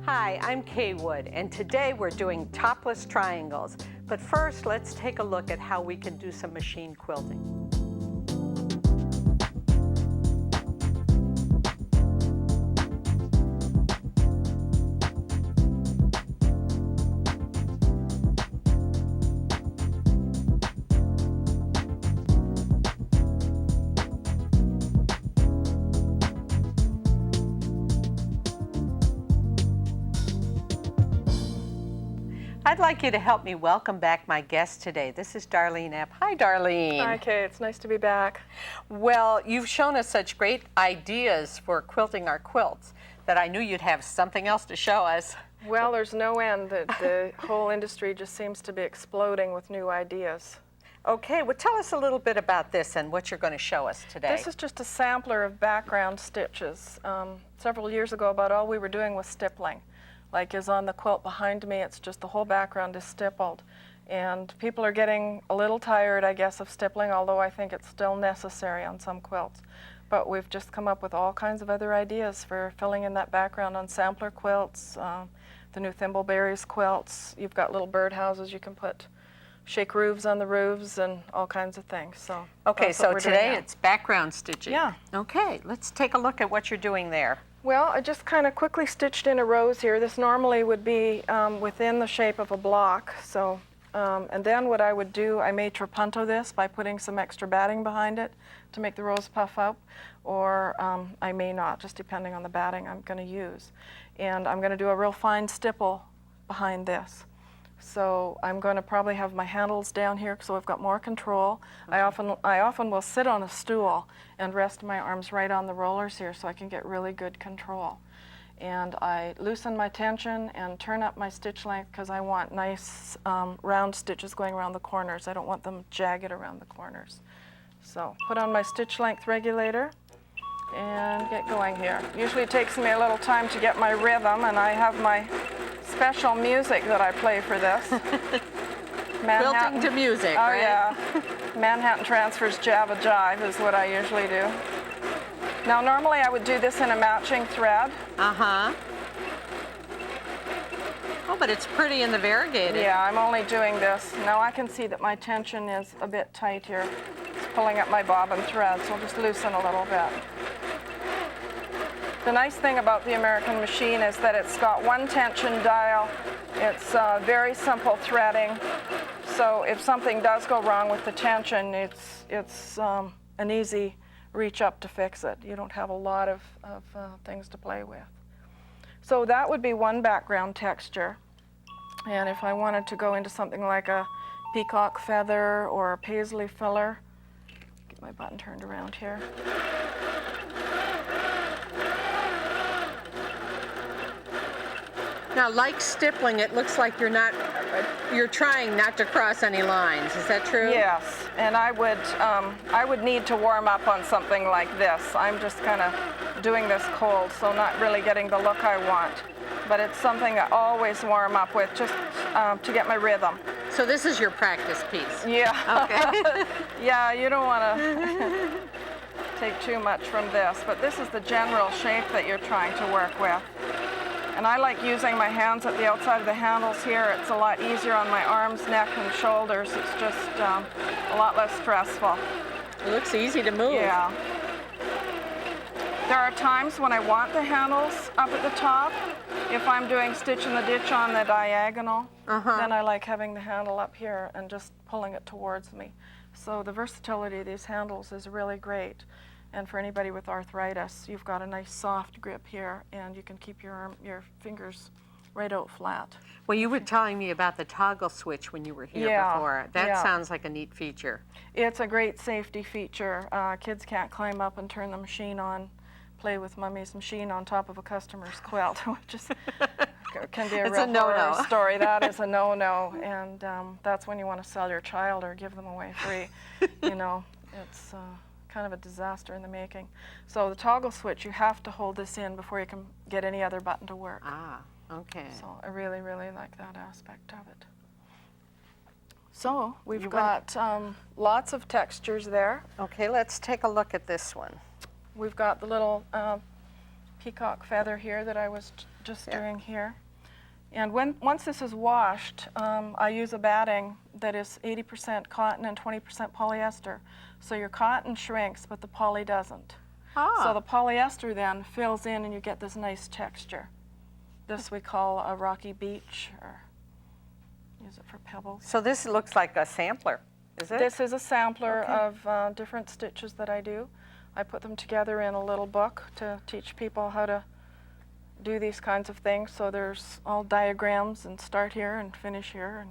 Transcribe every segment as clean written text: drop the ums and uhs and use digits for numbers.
Hi, I'm Kaye Wood, and today we're doing topless triangles. But first, let's take a look at how we can do some machine quilting. I'd like you to help me welcome back my guest today. This is Darlene Epp. Hi, Darlene. Hi, Kaye. It's nice to be back. Well, you've shown us such great ideas for quilting our quilts that I knew you'd have something else to show us. Well, there's no end. The whole industry just seems to be exploding with new ideas. Okay, well, tell us a little bit about this and what you're going to show us today. This is just a sampler of background stitches. Several years ago, about all we were doing was stippling. Like is on the quilt behind me, it's just the whole background is stippled. And people are getting a little tired, I guess, of stippling, although I think it's still necessary on some quilts. But we've just come up with all kinds of other ideas for filling in that background on sampler quilts, the new thimbleberries quilts. You've got little birdhouses you can put shake roofs on the roofs and all kinds of things. So okay, so today it's background stitching. Yeah. Okay, let's take a look at what you're doing there. Well, I just kind of quickly stitched in a rose here. This normally would be within the shape of a block. So, and then what I would do, I may trapunto this by putting some extra batting behind it to make the rose puff up, or I may not, just depending on the batting I'm going to use. And I'm going to do a real fine stipple behind this. So I'm going to probably have my handles down here so I've got more control. Okay. I often will sit on a stool and rest my arms right on the rollers here so I can get really good control. And I loosen my tension and turn up my stitch length because I want nice round stitches going around the corners. I don't want them jagged around the corners. So put on my stitch length regulator and get going here. Usually it takes me a little time to get my rhythm, and I have my special music that I play for this. Quilting to music, oh, right? Yeah. Manhattan Transfer's Java Jive is what I usually do. Now, normally I would do this in a matching thread. Uh-huh. Oh, but it's pretty in the variegated. Yeah, I'm only doing this. Now I can see that my tension is a bit tight here. It's pulling up my bobbin thread, so I'll just loosen a little bit. The nice thing about the American machine is that it's got one tension dial. It's very simple threading. So if something does go wrong with the tension, it's an easy reach up to fix it. You don't have a lot of things to play with. So that would be one background texture. And if I wanted to go into something like a peacock feather or a paisley filler, get my button turned around here. Now, like stippling, it looks like you're trying not to cross any lines. Is that true? Yes, and I would need to warm up on something like this. I'm just kind of doing this cold, so not really getting the look I want. But it's something I always warm up with just to get my rhythm. So this is your practice piece? Yeah. Okay. Yeah, you don't want to take too much from this, but this is the general shape that you're trying to work with. And I like using my hands at the outside of the handles here. It's a lot easier on my arms, neck, and shoulders. It's just a lot less stressful. It looks easy to move. Yeah. There are times when I want the handles up at the top. If I'm doing stitch in the ditch on the diagonal, then I like having the handle up here and just pulling it towards me. So the versatility of these handles is really great. And for anybody with arthritis, you've got a nice soft grip here, and you can keep your fingers right out flat. Well, you were telling me about the toggle switch when you were here before. That sounds like a neat feature. It's a great safety feature. Kids can't climb up and turn the machine on, play with Mummy's machine on top of a customer's quilt, which is, can be a real horror story. That is a no-no, and that's when you want to sell your child or give them away free. You know, it's kind of a disaster in the making. So the toggle switch, you have to hold this in before you can get any other button to work. Ah, okay. So I really, really like that aspect of it. So we've got lots of textures there. Okay, let's take a look at this one. We've got the little peacock feather here that I was just doing here. And once this is washed, I use a batting that is 80% cotton and 20% polyester. So your cotton shrinks, but the poly doesn't. So the polyester then fills in and you get this nice texture. This we call a rocky beach, or use it for pebbles. So this looks like a sampler, is it? This is a sampler of different stitches that I do. I put them together in a little book to teach people how to do these kinds of things. So there's all diagrams and start here and finish here.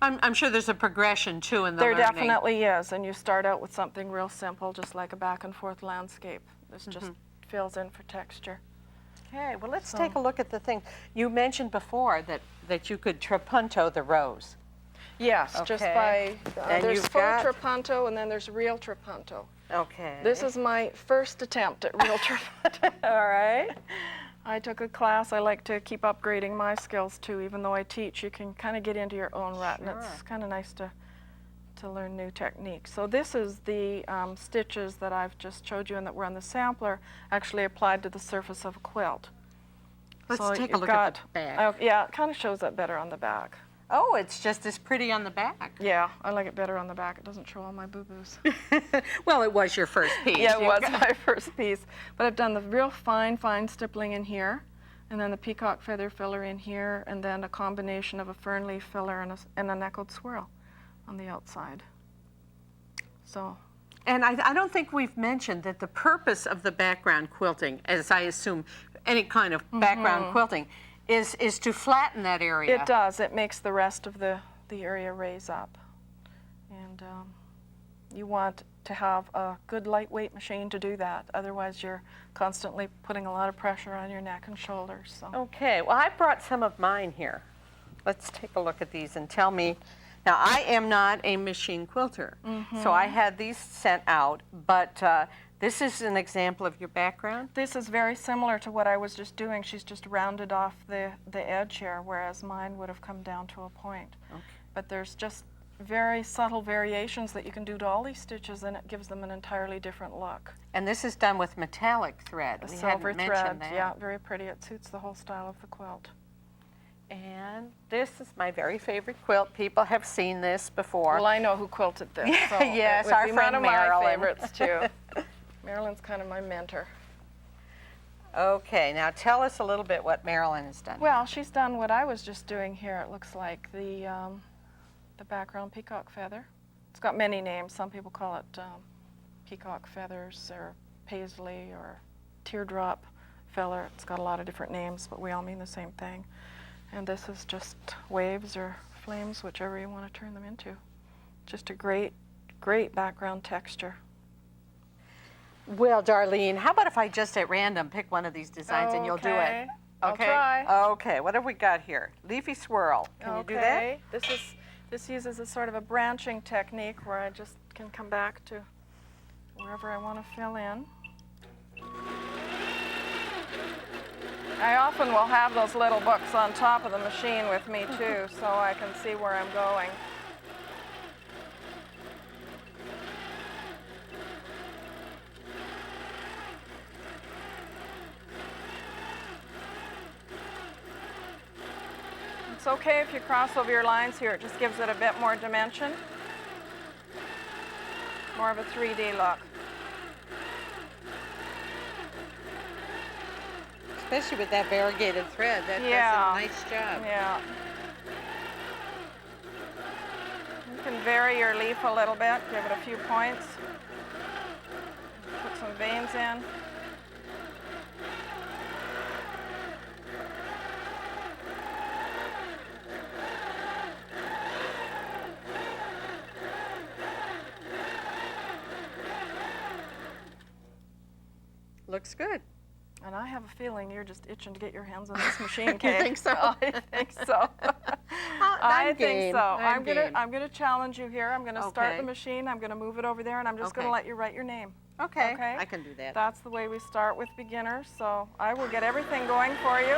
And I'm sure there's a progression too in the there learning. definitely is, and you start out with something real simple, just like a back and forth landscape. This just fills in for texture. Okay, well let's take a look at the thing. You mentioned before that you could trapunto the rose. Yes, just by, And there's you've full got- trapunto and then there's real trapunto. Okay. This is my first attempt at real trapunto. all right. I took a class. I like to keep upgrading my skills too. Even though I teach, you can kind of get into your own rut, and it's kind of nice to learn new techniques. So this is the stitches that I've just showed you and that were on the sampler, actually applied to the surface of a quilt. Let's So take a you've look got, at the back. yeah, it kind of shows up better on the back. Oh, it's just as pretty on the back. Yeah, I like it better on the back. It doesn't show all my boo-boos. Well, it was your first piece. Yeah, it was my first piece. But I've done the real fine stippling in here, and then the peacock feather filler in here, and then a combination of a fern leaf filler and an echoed swirl on the outside. So. And I don't think we've mentioned that the purpose of the background quilting, as I assume any kind of background quilting, is to flatten that area. It does. It makes the rest of the area raise up. And you want to have a good lightweight machine to do that. Otherwise, you're constantly putting a lot of pressure on your neck and shoulders. So. Okay, well, I brought some of mine here. Let's take a look at these and tell me. Now, I am not a machine quilter, so I had these sent out, but this is an example of your background? This is very similar to what I was just doing. She's just rounded off the edge here, whereas mine would have come down to a point. Okay. But there's just very subtle variations that you can do to all these stitches, and it gives them an entirely different look. And this is done with metallic thread. A We silver hadn't thread, mentioned that. yeah, very pretty. It suits the whole style of the quilt. And this is my very favorite quilt. People have seen this before. Well, I know who quilted this. So yes, it would our be friend one of Marilyn. my favorites too. Marilyn's kind of my mentor. Okay, now tell us a little bit what Marilyn has done. Well, she's done what I was just doing here. It looks like the background peacock feather. It's got many names. Some people call it peacock feathers or paisley or teardrop feather. It's got a lot of different names, but we all mean the same thing. And this is just waves or flames, whichever you want to turn them into. Just a great, great background texture. Well, Darlene, how about if I just at random pick one of these designs and you'll do it? I'll try. Okay, what have we got here? Leafy swirl. Can you do that? This uses a sort of a branching technique where I just can come back to wherever I want to fill in. I often will have those little books on top of the machine with me too, so I can see where I'm going. It's okay if you cross over your lines here. It just gives it a bit more dimension. More of a 3D look. Especially with that variegated thread. That does a nice job. Yeah. You can vary your leaf a little bit, give it a few points. Put some veins in. Looks good. And I have a feeling you're just itching to get your hands on this machine, Kaye. You think so? I think so. I think so. I'm gonna challenge you here. I'm gonna start Okay. the machine. I'm gonna move it over there, and I'm just gonna Okay. let you write your name. Okay, Okay. I can do that. That's the way we start with beginners. So I will get everything going for you.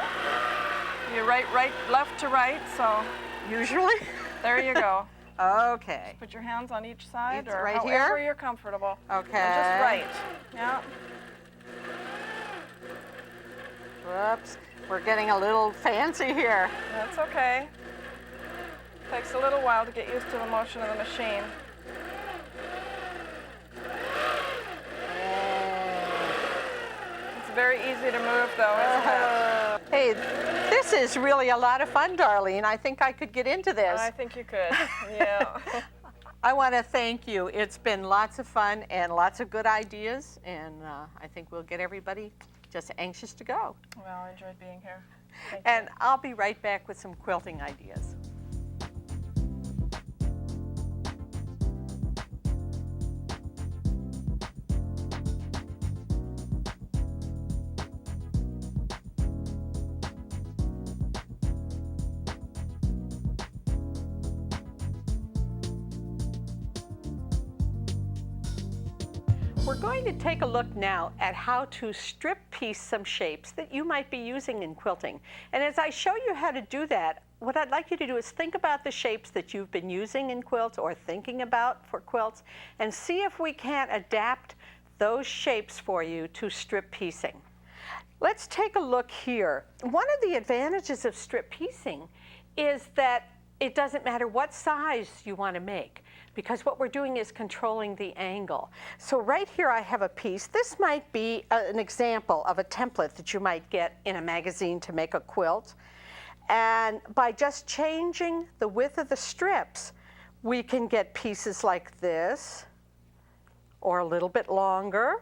You write left to right. So Usually? there you go. Okay. Put your hands on each side, It's or right however here? you're comfortable. Okay. And just write. Yeah. Whoops, we're getting a little fancy here. That's okay. Takes a little while to get used to the motion of the machine. It's very easy to move though, isn't it? Hey, this is really a lot of fun, Darlene. I think I could get into this. I think you could, yeah. I want to thank you. It's been lots of fun and lots of good ideas, and I think we'll get everybody just anxious to go. Well, I enjoyed being here. Thank And you. I'll be right back with some quilting ideas. We're going to take a look now at how to strip piece some shapes that you might be using in quilting. And as I show you how to do that, what I'd like you to do is think about the shapes that you've been using in quilts or thinking about for quilts, and see if we can't adapt those shapes for you to strip piecing. Let's take a look here. One of the advantages of strip piecing is that it doesn't matter what size you want to make, because what we're doing is controlling the angle. So right here I have a piece. This might be an example of a template that you might get in a magazine to make a quilt. And by just changing the width of the strips, we can get pieces like this, or a little bit longer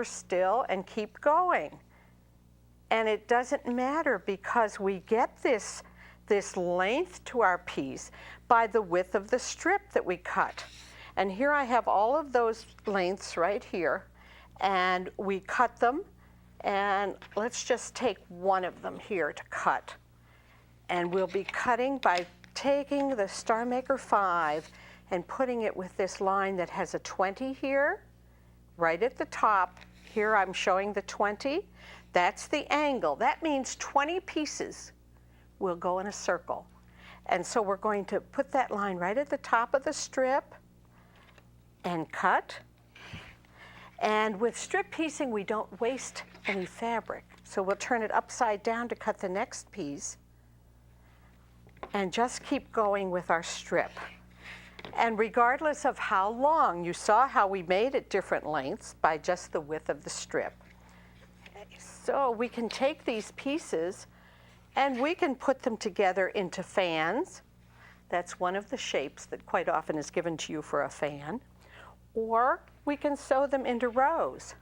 still, and keep going. And it doesn't matter because we get this length to our piece by the width of the strip that we cut. And here I have all of those lengths right here, and we cut them, and let's just take one of them here to cut. And we'll be cutting by taking the Starmaker 5 and putting it with this line that has a 20 here, right at the top. Here I'm showing the 20. That's the angle. That means 20 pieces will go in a circle. And so we're going to put that line right at the top of the strip and cut. And with strip piecing, we don't waste any fabric. So we'll turn it upside down to cut the next piece and just keep going with our strip. And regardless of how long, you saw how we made it different lengths by just the width of the strip. So we can take these pieces and we can put them together into fans. That's one of the shapes that quite often is given to you for a fan. Or we can sew them into rows.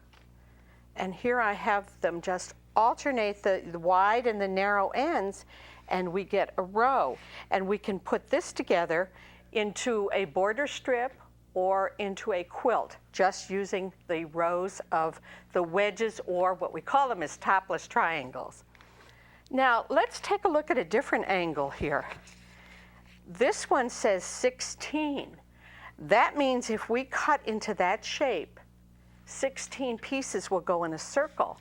And here I have them just alternate the wide and the narrow ends, and we get a row. And we can put this together into a border strip or into a quilt, just using the rows of the wedges, or what we call them as topless triangles. Now, let's take a look at a different angle here. This one says 16. That means if we cut into that shape, 16 pieces will go in a circle.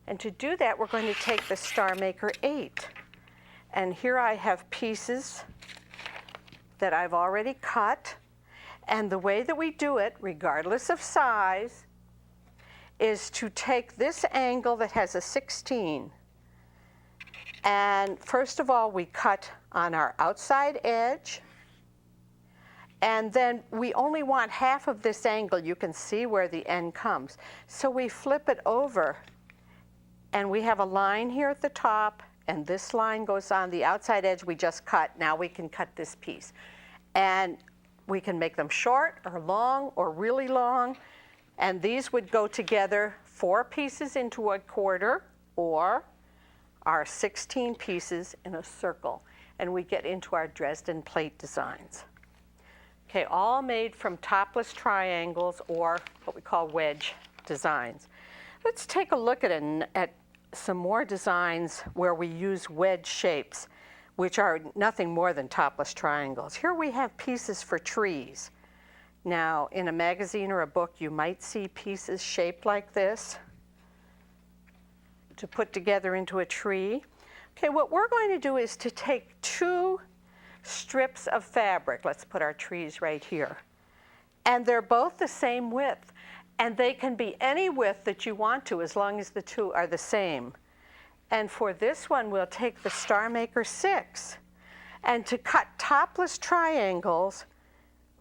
And to do that, we're going to take the Starmaker 8. And here I have pieces that I've already cut. And the way that we do it, regardless of size, is to take this angle that has a 16. And first of all, we cut on our outside edge. And then we only want half of this angle. You can see where the end comes. So we flip it over, and we have a line here at the top, and this line goes on the outside edge we just cut. Now we can cut this piece. And we can make them short or long or really long. And these would go together 4 pieces into a quarter, or our 16 pieces in a circle, and we get into our Dresden plate designs. Okay, all made from topless triangles, or what we call wedge designs. Let's take a look at some more designs where we use wedge shapes, which are nothing more than topless triangles. Here we have pieces for trees. Now, in a magazine or a book, you might see pieces shaped like this to put together into a tree. Okay, what we're going to do is to take 2 strips of fabric. Let's put our trees right here. And they're both the same width. And they can be any width that you want to, as long as the two are the same. And for this one, we'll take the Starmaker 6. And to cut topless triangles,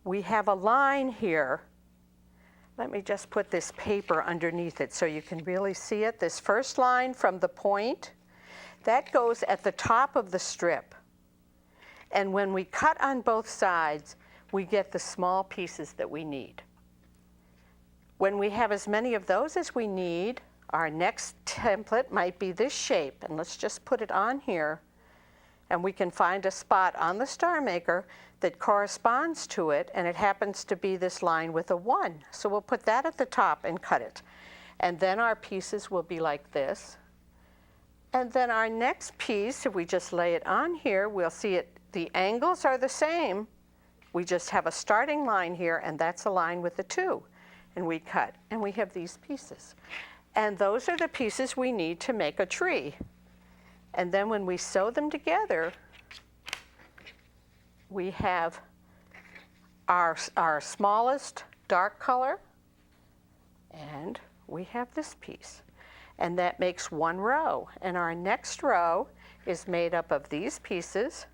we have a line here. Let me just put this paper underneath it so you can really see it. This first line from the point, that goes at the top of the strip. And when we cut on both sides, we get the small pieces that we need. When we have as many of those as we need, our next template might be this shape. And let's just put it on here. And we can find a spot on the Starmaker that corresponds to it, and it happens to be this line with a 1. So we'll put that at the top and cut it. And then our pieces will be like this. And then our next piece, if we just lay it on here, we'll see it. The angles are the same. We just have a starting line here, and that's a line with a 2. And we cut, and we have these pieces. And those are the pieces we need to make a tree. And then when we sew them together, we have our smallest dark color, and we have this piece. And that makes one row. And our next row is made up of these pieces,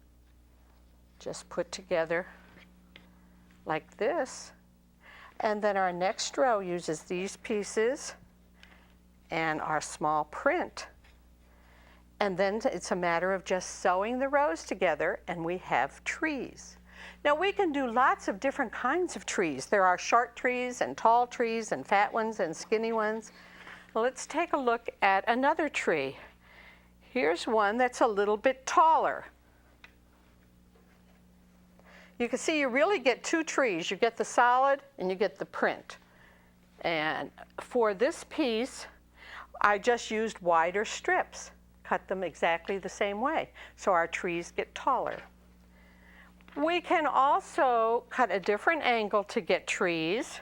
just put together like this. And then our next row uses these pieces and our small print. And then it's a matter of just sewing the rows together, and we have trees. Now we can do lots of different kinds of trees. There are short trees and tall trees and fat ones and skinny ones. Well, let's take a look at another tree. Here's one that's a little bit taller. You can see you really get two trees. You get the solid and you get the print. And for this piece, I just used wider strips. Cut them exactly the same way, so our trees get taller. We can also cut a different angle to get trees.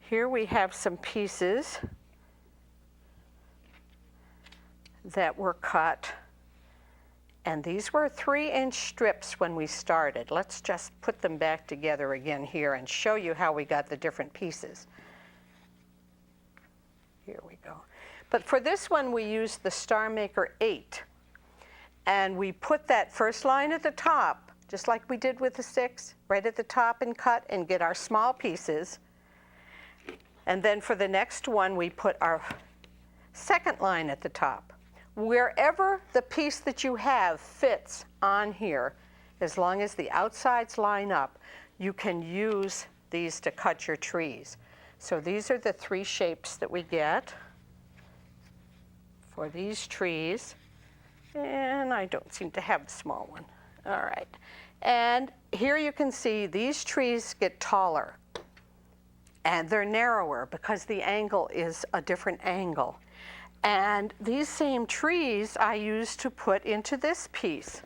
Here we have some pieces that were cut, and these were 3-inch strips when we started. Let's just put them back together again here and show you how we got the different pieces. Here we go. But for this one, we used the Starmaker 8. And we put that first line at the top, just like we did with the 6, right at the top and cut and get our small pieces. And then for the next one, we put our second line at the top. Wherever the piece that you have fits on here, as long as the outsides line up, you can use these to cut your trees. So these are the 3 shapes that we get for these trees, and I don't seem to have the small one. All right, and here you can see these trees get taller, and they're narrower because the angle is a different angle. And these same trees I use to put into this piece.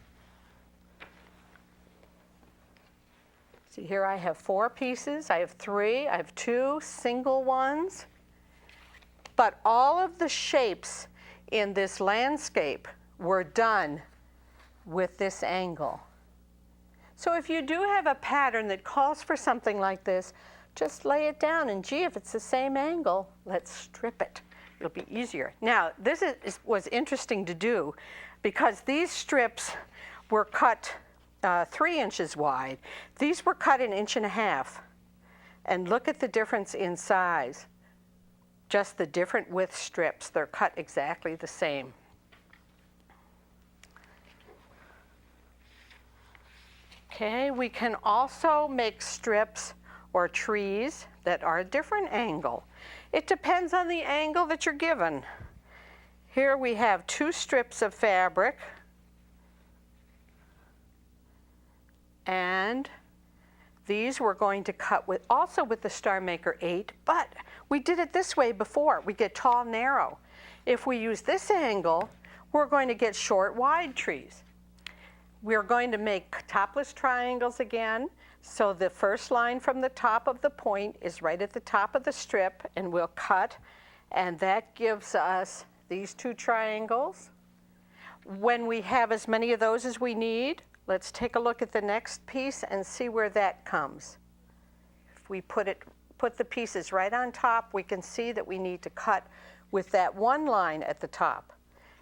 See, here I have 4 pieces, I have 3, I have 2 single ones, but all of the shapes in this landscape were done with this angle. So if you do have a pattern that calls for something like this, just lay it down, and gee, if it's the same angle, let's strip it. It'll be easier. Now, this was interesting to do because these strips were cut 3 inches wide. These were cut 1.5 inches. And look at the difference in size. Just the different width strips. They're cut exactly the same. Okay, we can also make strips or trees that are a different angle. It depends on the angle that you're given. Here we have 2 strips of fabric, and these we're going to cut with also with the Starmaker 8, but we did it this way before. We get tall, narrow. If we use this angle, we're going to get short, wide trees. We're going to make topless triangles again. So the first line from the top of the point is right at the top of the strip, and we'll cut, and that gives us these 2 triangles. When we have as many of those as we need, let's take a look at the next piece and see where that comes. If we put it put the pieces right on top, we can see that we need to cut with that one line at the top.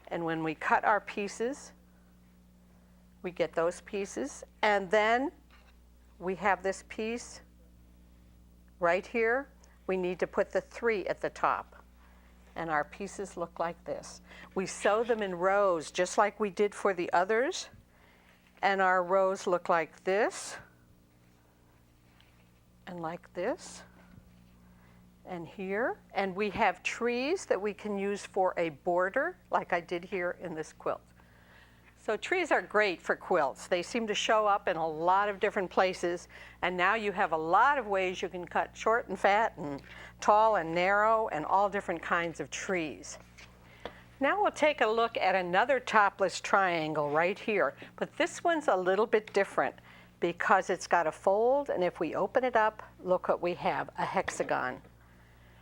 And when we cut our pieces, we get those pieces, and then we have this piece right here. We need to put the 3 at the top. And our pieces look like this. We sew them in rows just like we did for the others. And our rows look like this, and like this, and here. And we have trees that we can use for a border, like I did here in this quilt. So trees are great for quilts. They seem to show up in a lot of different places, and now you have a lot of ways you can cut short and fat and tall and narrow and all different kinds of trees. Now we'll take a look at another topless triangle right here, but this one's a little bit different because it's got a fold, and if we open it up, look what we have, a hexagon.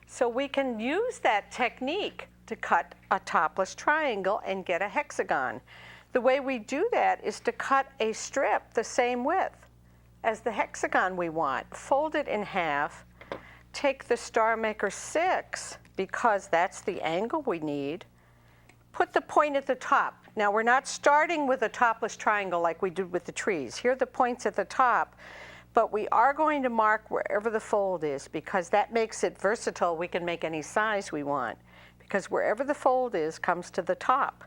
So we can use that technique to cut a topless triangle and get a hexagon. The way we do that is to cut a strip the same width as the hexagon we want. Fold it in half, take the Starmaker 6, because that's the angle we need, put the point at the top. Now we're not starting with a topless triangle like we did with the trees. Here are the points at the top, but we are going to mark wherever the fold is because that makes it versatile. We can make any size we want because wherever the fold is comes to the top.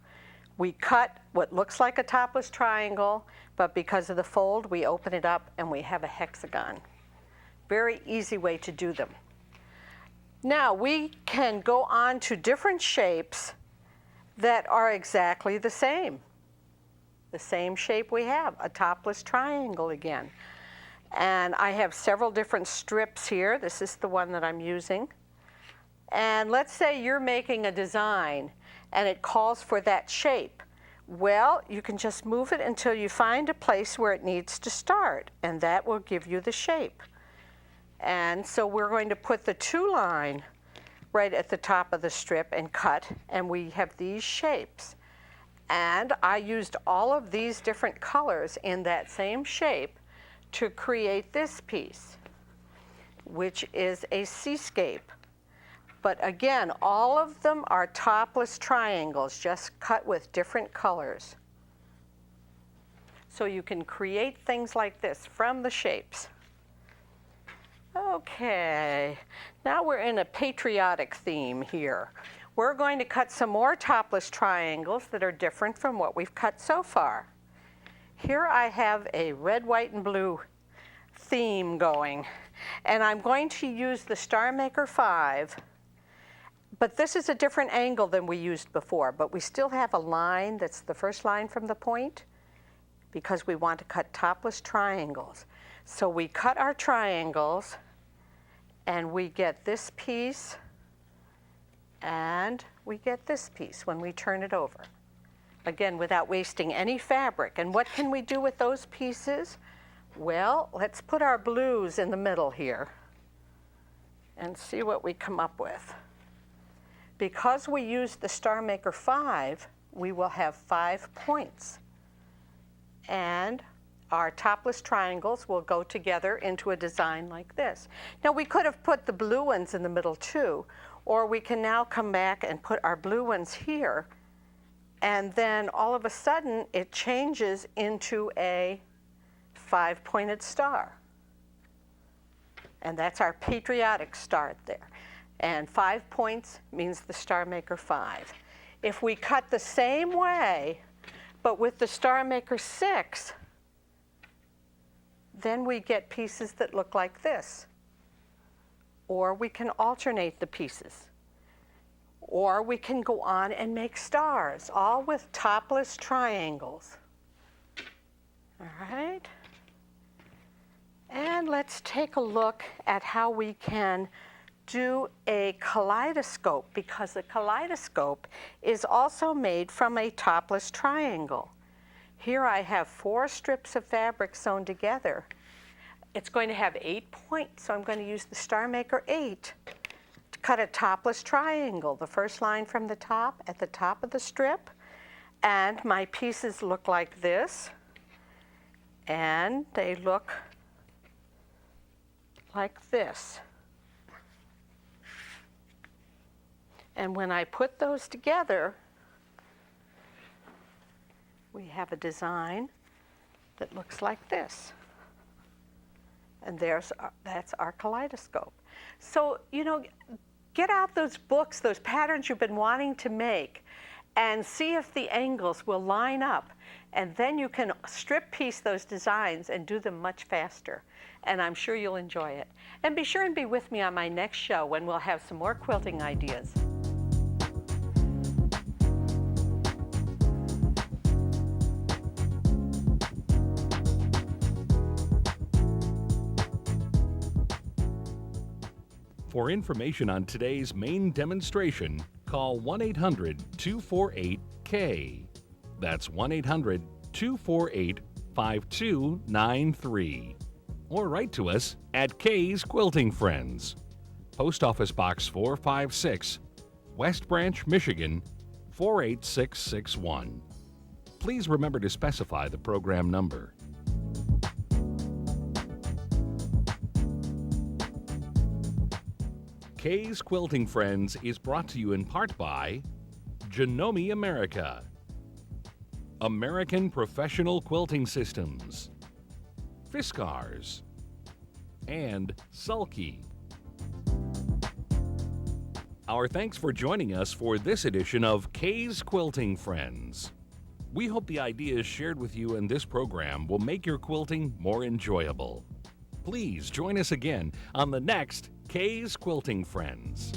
We cut what looks like a topless triangle, but because of the fold, we open it up and we have a hexagon. Very easy way to do them. Now we can go on to different shapes that are exactly the same. The same shape we have, a topless triangle again. And I have several different strips here. This is the one that I'm using. And let's say you're making a design and it calls for that shape. Well, you can just move it until you find a place where it needs to start, and that will give you the shape. And so we're going to put the 2 line right at the top of the strip and cut, and we have these shapes. And I used all of these different colors in that same shape to create this piece, which is a seascape. But again, all of them are topless triangles, just cut with different colors. So you can create things like this from the shapes. Okay, now we're in a patriotic theme here. We're going to cut some more topless triangles that are different from what we've cut so far. Here I have a red, white, and blue theme going, and I'm going to use the Starmaker 5. But this is a different angle than we used before, but we still have a line that's the first line from the point because we want to cut topless triangles. So we cut our triangles and we get this piece and we get this piece when we turn it over. Again, without wasting any fabric. And what can we do with those pieces? Well, let's put our blues in the middle here and see what we come up with. Because we used the Starmaker 5, we will have 5 points. And our topless triangles will go together into a design like this. Now we could have put the blue ones in the middle too, or we can now come back and put our blue ones here, and then all of a sudden it changes into a 5-pointed star. And that's our patriotic start there. And 5 points means the Starmaker 5. If we cut the same way, but with the Starmaker 6, then we get pieces that look like this. Or we can alternate the pieces. Or we can go on and make stars, all with topless triangles. All right? And let's take a look at how we can do a kaleidoscope, because a kaleidoscope is also made from a topless triangle. Here I have 4 strips of fabric sewn together. It's going to have 8 points, so I'm going to use the Starmaker 8 to cut a topless triangle. The first line from the top at the top of the strip, and my pieces look like this, and they look like this. And when I put those together, we have a design that looks like this. And that's our kaleidoscope. So, you know, get out those books, those patterns you've been wanting to make, and see if the angles will line up. And then you can strip piece those designs and do them much faster. And I'm sure you'll enjoy it. And be sure and be with me on my next show when we'll have some more quilting ideas. For information on today's main demonstration, call 1-800-248-KAYE. That's 1-800-248-5293. Or write to us at Kaye's Quilting Friends, Post Office Box 456, West Branch, Michigan 48661. Please remember to specify the program number. Kaye's Quilting Friends is brought to you in part by Janome America, American Professional Quilting Systems, Fiskars, and Sulky. Our thanks for joining us for this edition of Kaye's Quilting Friends. We hope the ideas shared with you in this program will make your quilting more enjoyable. Please join us again on the next Kaye's Quilting Friends.